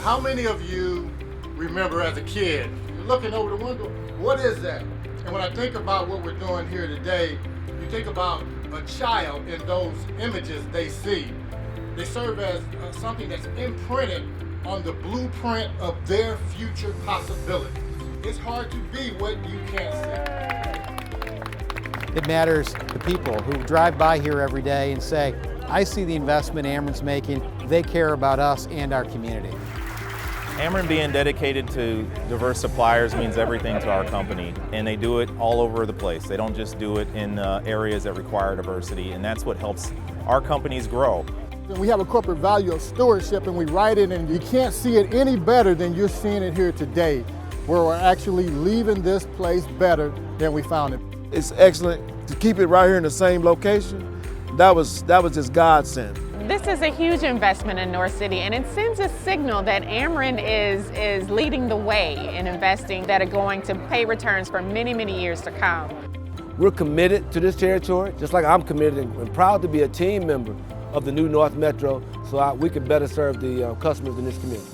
How many of you remember as a kid, you're looking over the window, what is that? And when I think about what we're doing here today, you think about a child in those images they see. They serve as something that's imprinted on the blueprint of their future possibilities. It's hard to be what you can't see. It matters to people who drive by here every day and say, I see the investment Ameren's making, they care about us and our community. Ameren being dedicated to diverse suppliers means everything to our company, and they do it all over the place. They don't just do it in areas that require diversity, and that's what helps our companies grow. We have a corporate value of stewardship, and we write it, and you can't see it any better than you're seeing it here today, where we're actually leaving this place better than we found it. It's excellent to keep it right here in the same location. That was just godsend. This is a huge investment in North City, and it sends a signal that Ameren is leading the way in investing that are going to pay returns for many, many years to come. We're committed to this territory, just like I'm committed and proud to be a team member of the new North Metro so we can better serve the customers in this community.